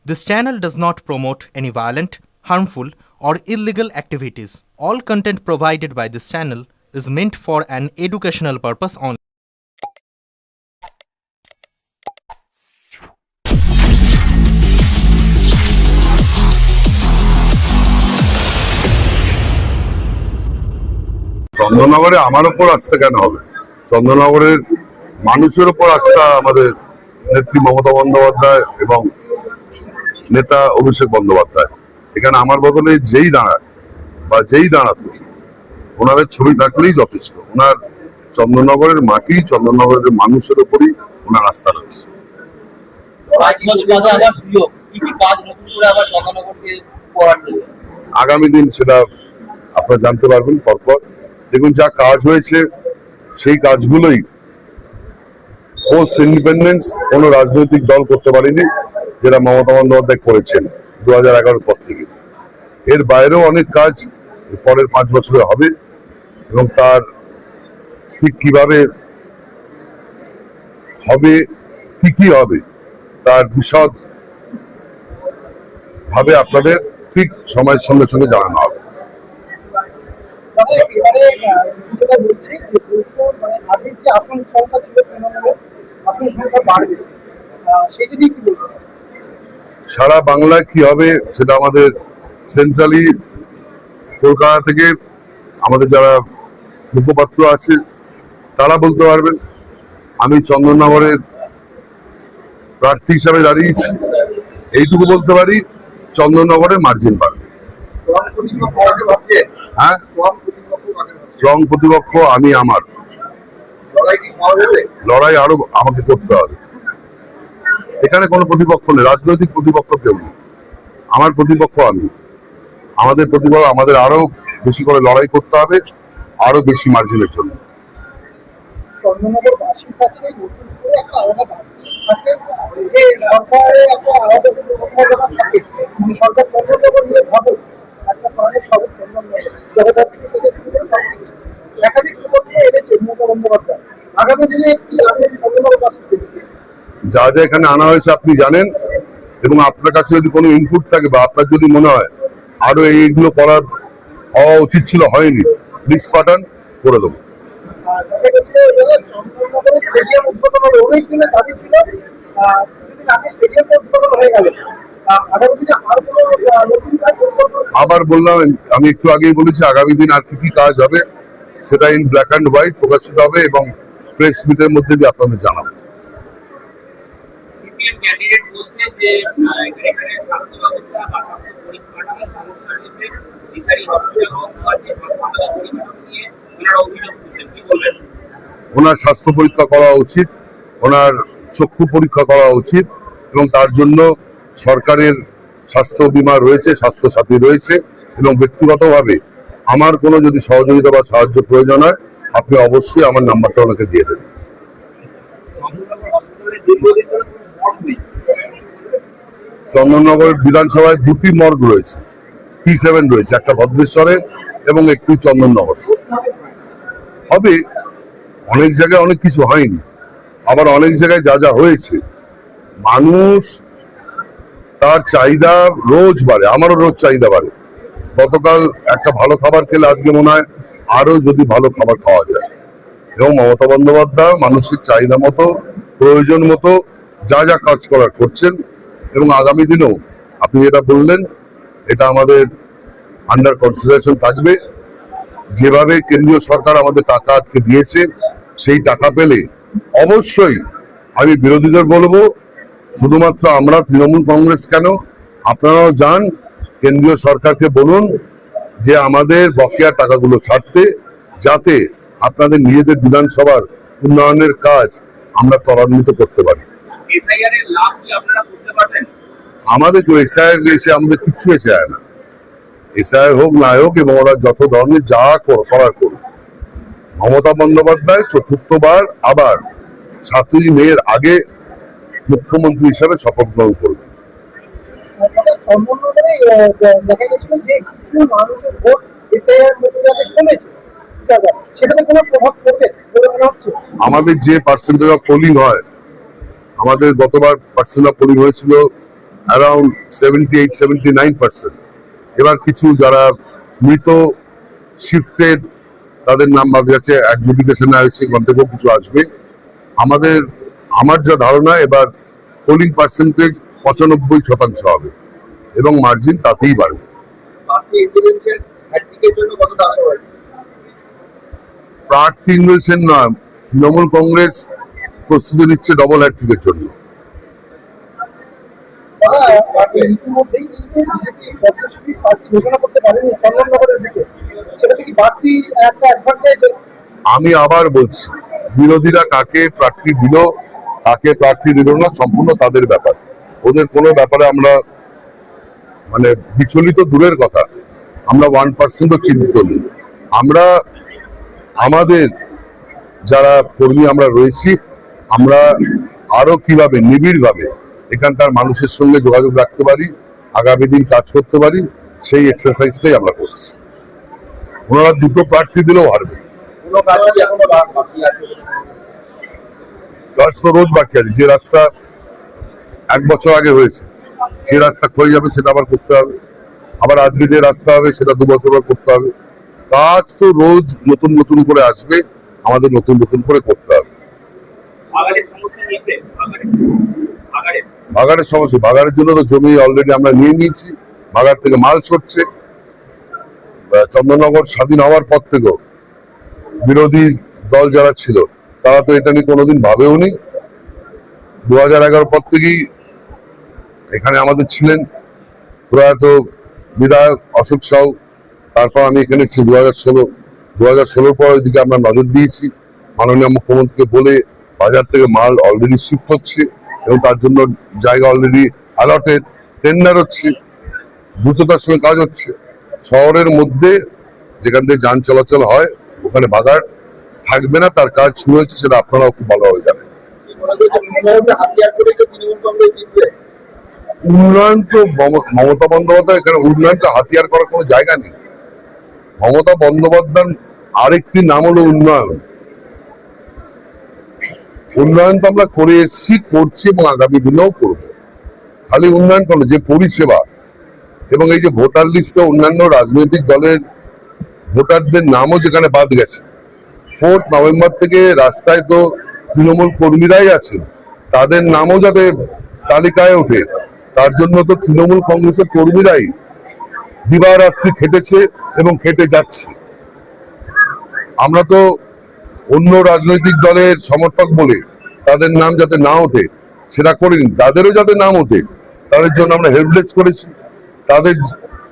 This channel does not promote any violent, harmful, or illegal activities. All content provided by this channel is meant for an educational purpose only. চন্দননগরে আমার উপর আস্থা কেন হবে? চন্দননগরের মানুষের উপর আস্থা আমাদের নেত্রী মমতা বন্দ্যোপাধ্যায় এবং নেতা অভিষেক বন্দ্যোপাধ্যায়। এখানে আমার বদলে যেই দাঁড়ায় বা যেই দাঁড়াতো, ওনাদের ছবি থাকলেই যথেষ্ট। ওনার চন্দননগরের মাটি, চন্দননগরের মানুষের উপরই ওনার আস্থা রয়েছে। আগামী দিন সেটা আপনারা জানতে পারবেন পরপর। দেখুন, যা কাজ হয়েছে সেই কাজগুলোই পোস্ট ইন্ডিপেন্ডেন্স কোনো রাজনৈতিক দল করতে পারেনি, যেটা মমতা বন্দ্যোপাধ্যায় করেছেন 2011 পর থেকে। এর বাইরেও অনেক কাজ পরের 5 বছরে হবে এবং তার ঠিক কিভাবে হবে, কি হবে, তার বিশদ ভাবে আপনাদের ঠিক সময়ের সঙ্গে সঙ্গে জানানো হবে। সারা বাংলায় কি হবে সেটা আমাদের সেন্ট্রালি কলকাতা থেকে আমাদের যারা মুখপাত্র আছে তারা বলতে পারবেন। আমি চন্দননগরের প্রার্থী হিসাবে দাঁড়িয়েছি, এইটুকু বলতে পারি, চন্দননগরের মার্জিন বাড়বে। হ্যাঁ, স্ট্রং প্রতিপক্ষ আমি। আমার লড়াই আরো আমাকে করতে হবে। এখানে কোনো প্রতিপক্ষ নেই, রাজনৈতিক প্রতিপক্ষ কেউ নেই। আমার প্রতিপক্ষ আমি। আমাদের প্রতিপক্ষ, আমাদের আরো বেশি করে লড়াই করতে হবে, আরো বেশি মার্জিনের জন্য। যা যা এখানে আনা হয়েছে আপনি জানেন, এবং আপনার কাছে যদি কোনো ইনপুট থাকে বা আপনার যদি মনে হয় আরো এইগুলো করার হওয়া উচিত ছিল, হয়নি, লিস্ট পাঠান, করে দেবো। আবার বললাম, আমি একটু আগেই বলেছি, আগামী দিন আর কি কাজ হবে সেটা ইন ব্ল্যাক অ্যান্ড হোয়াইট প্রকাশিত হবে এবং প্রেস মিটের মধ্যে দিয়ে আপনাদের জানাবো। ওনার স্বাস্থ্য পরীক্ষা করা উচিত, ওনার চক্ষু পরীক্ষা করা উচিত, এবং তার জন্য সরকারের স্বাস্থ্য বীমা রয়েছে, স্বাস্থ্য সাথী রয়েছে, এবং ব্যক্তিগতভাবে আমার কোনো যদি সহযোগিতা বা সাহায্য প্রয়োজন হয়, আপনি অবশ্যই আমার নাম্বারটা ওনাকে দিয়ে দেবেন। চন্দননগর বিধানসভায় 2টি মর্গ রয়েছে, P7 রয়েছে, একটা ভদ্রেশ্বরে এবং একটি চন্দননগর হবে। অনেক জায়গায় অনেক কিছু হয়নি, আবার অনেক জায়গায় যা যা হয়েছে, মানুষ তার চাহিদা রোজ বাড়ে, আমারও রোজ চাহিদা বাড়ে। গতকাল একটা ভালো খাবার খেলে আজকে মনে হয় আরো যদি ভালো খাবার খাওয়া যায়, এবং মমতা বন্দ্যোপাধ্যায় মানুষের চাহিদা মতো, প্রয়োজন মতো যা যা কাজ করার করছেন, এবং আগামী দিনেও আপনি যেটা বললেন এটা আমাদের আন্ডার কনসিডারেশন থাকবে। যেভাবে কেন্দ্রীয় সরকার আমাদের টাকা আটকে দিয়েছে, সেই টাকা পেলে অবশ্যই আমি বিরোধীদের বলবো, শুধুমাত্র আমরা তৃণমূল কংগ্রেস কেন, আপনারাও যান কেন্দ্রীয় সরকারকে বলুন যে আমাদের বকেয়া টাকাগুলো ছাড়তে, যাতে আপনাদের নিজেদের বিধানসভার উন্নয়নের কাজ আমরা ত্বরান্বিত করতে পারি। আমাদের এসআইআর এসে আমাদের কিচ্ছু এসে যায় না। এসআইআর হোক না হোক, এবং ওরা যত ধরনের যা করার করুক, মমতা বন্দ্যোপাধ্যায় 4র্থবার আবার 7ই মের আগে মুখ্যমন্ত্রী হিসাবে শপথ গ্রহণ করবে। আমাদের যে পার্সেন্টেজ অফ পোলিং হয়, আমাদের গতবার পার্সেন্ট অফ পোলিং হয়েছিল অ্যারাউন্ড 78-79%। এবার কিছু যারা মৃত শিফটেড তাদের নাম বাদ গেছে, অ্যাডজুডিকেশনে আসছে, সেখান থেকেও কিছু আসবে। আমার যা ধারণা এবার পোলিং পার্সেন্টেজ 95% হবে এবং মার্জিন তাতেই বাড়বে। প্রার্থী ইনভেশন নয়, তৃণমূল কংগ্রেস প্রস্তুতি নিচ্ছে ডবল হ্যাট্রিকের জন্য। আমি আবার বলছি, বিরোধীরা কাকে প্রার্থী দিল কাকে প্রার্থী দিল না সম্পূর্ণ তাদের ব্যাপার, ওদের কোনো ব্যাপারে আমরা মানে বিচলিত দূরের কথা, আমরা 1%ও চিন্তিত নেই। আমরা আমাদের যারা কর্মী আমরা রয়েছি, আমরা আরো কিভাবে নিবিড়ভাবে এখানকার মানুষের সঙ্গে যোগাযোগ রাখতে পারি, আগামী দিন কাজ করতে পারি, সেই এক্সারসাইজটাই আমরা করছি। ওনারা দুটো প্রার্থী দিলেও হারবে, কাজ তো রোজ বাকি আছে। যে রাস্তা 1 বছর আগে হয়েছে সে রাস্তা ক্ষয়ে যাবে, সেটা আবার করতে হবে। আবার আজকে যে রাস্তা হবে সেটা 2 বছর পর করতে হবে। কাজ তো রোজ নতুন নতুন করে আসবে, আমাদের নতুন নতুন করে করতে হবে। বাগানের সমস্যা, বাগানের জন্য তো জমি অলরেডি আমরা নিয়ে নিয়েছি, বাগান থেকে মাল ছড়ছে। চন্দননগর স্বাধীন হওয়ার পর থেকেও বিরোধী দল যারা ছিল তারা তো এটা নিয়ে কোনোদিন ভাবেওনি। 2011 পর থেকেই এখানে আমাদের ছিলেন প্রয়াত বিধায়ক অশোক সাউ, তারপর আমি এখানে এসেছি 2016 পর ওইদিকে আমরা নজর দিয়েছি। মাননীয় মুখ্যমন্ত্রীকে বলে বাজার থেকে মাল অলরেডি শিফট হচ্ছে এবং তার জন্য জায়গা অলরেডি অ্যালটেড, টেন্ডার হচ্ছে, দ্রুততার সঙ্গে কাজ হচ্ছে। শহরের মধ্যে যেখান থেকে যান চলাচল হয় ওখানে বাজার থাকবে না, তার কাজ শুরু হয়েছে, সেটা আপনারাও খুব ভালোভাবে জানেন। উন্নয়ন তো মমতা বন্দ্যোপাধ্যায়, এখানে উন্নয়নকে হাতিয়ার করার কোনো জায়গা নেই। মমতা বন্দ্যোপাধ্যায় আরেকটি নাম হলো উন্নয়ন। উন্নয়ন তো আমরা করে এসেছি, করছি এবং আগামী দিনেও করব। খালি উন্নয়ন করলো যে পরিষেবা এবং এই যে ভোটার লিস্টে অন্যান্য রাজনৈতিক দলের ভোটারদের নামও যেখানে বাদ গেছে। 4 নভেম্বর থেকে রাস্তায় তো তৃণমূল কর্মীরাই আছেন, তাদের নামও যাতে তালিকায় ওঠে তার জন্য তো তৃণমূল কংগ্রেসের কর্মীরাই দিবারাত্রি খেটেছে এবং খেটে যাচ্ছে। আমরা তো অন্য রাজনৈতিক দলের সমর্থক বলে তাদের নাম যাতে না ওঠে সেটা করিনি, তাদেরও যাতে নাম ওঠে তাদের জন্য আমরা হেল্পলেস করেছি। তাদের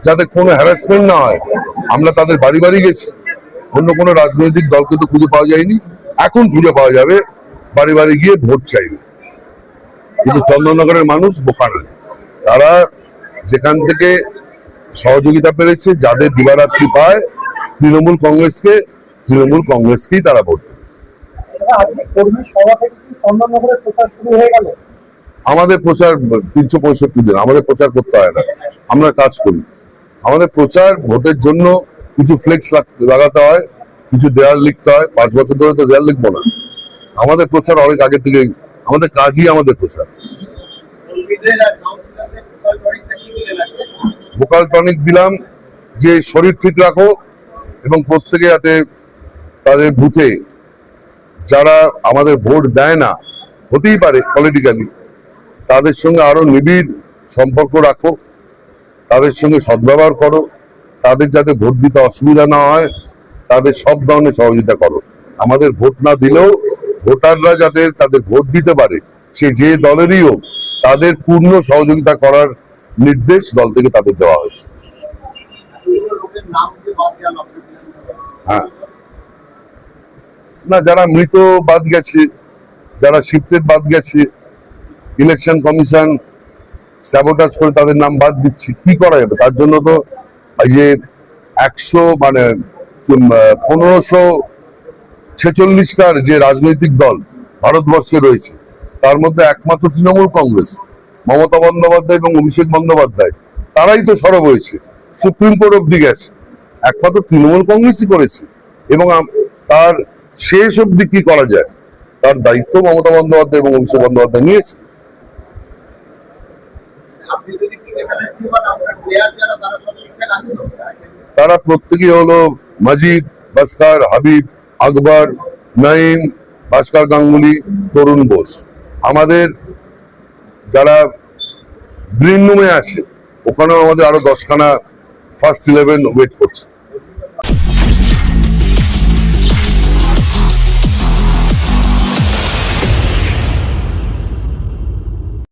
যাতে কোনো হ্যারাসমেন্ট না হয় আমরা তাদের বাড়ি বাড়ি গেছি। অন্য কোনো রাজনৈতিক দলকে তো খুঁজে পাওয়া যায়নি, এখন খুঁজে পাওয়া যাবে, বাড়ি বাড়ি গিয়ে ভোট চাইবে। কিন্তু চন্দননগরের মানুষ বোকা নয়, তারা যেখান থেকে সহযোগিতা পেয়েছে, যাদের দিবারাত্রি পায় তৃণমূল কংগ্রেসকেই তারা ভোট দেবে। আমাদের প্রচার 365 দিন, আমাদের প্রচার করতে হয় না, আমরা কাজ করি। আমাদের প্রচার ভোটের জন্য কিছু ফ্লেক্স লাগাতে হয়, কিছু দেয়াল লিখতে হয়। 5 বছর ধরে তো দেয়াল লিখবো না, আমাদের প্রচার অনেক আগে থেকে, আমাদের কাজই আমাদের প্রচার। ভোকাল টনিক দিলাম যে শরীর ঠিক রাখো এবং প্রত্যেকে যাতে তাদের বুথে যারা আমাদের ভোট দেয় না, হতেই পারে পলিটিক্যালি, তাদের সঙ্গে আরো নিবিড় সম্পর্ক রাখো, তাদের সঙ্গে সদ্ব্যবহার করো, তাদের যাতে ভোট দিতে অসুবিধা না হয় তাদের সব ধরনের সহযোগিতা করো। আমাদের ভোট না দিলেও ভোটাররা যাতে তাদের ভোট দিতে পারে, সে যে দলেরই হোক, তাদের পূর্ণ সহযোগিতা করার নির্দেশ দল থেকে তাদের দেওয়া হয়েছে। হ্যাঁ, না, যারা মৃত বাদ গেছে, যারা শিফটেড বাদ গেছে, ইলেকশন কমিশন স্যাবোটাজ করে তাদের নাম বাদ দিচ্ছি, কি করা যাবে? তার জন্য তো এই যে 1546টার যে রাজনৈতিক দল ভারতবর্ষে রয়েছে তার মধ্যে একমাত্র তৃণমূল কংগ্রেস, মমতা বন্দ্যোপাধ্যায় এবং অভিষেক বন্দ্যোপাধ্যায়, তারাই তো সরব হয়েছে, সুপ্রিম কোর্ট অব্দি গেছে, একমাত্র তৃণমূল কংগ্রেসই করেছে। এবং তার শেষ অব্দি কি করা যায় তার দায়িত্ব মমতা বন্দ্যোপাধ্যায় এবং অভিষেক বন্দ্যোপাধ্যায় নিয়েছে। আপনি যদি ক্রিকেটারের টিম আর আপনার প্লেয়ার যারা তারা সব ঠিকঠাক আছে তো? তারা প্রত্যেকেই হলো মজিদ, বাস্কার, হাবিব, আকবর, নাইম, ভাস্কর গাঙ্গুলি, তরুণ বোস। আমাদের যারা গ্রিন রুমে আছে ওখানেও আমাদের আরো 10খানা ফার্স্ট 11 ওয়েট করছে।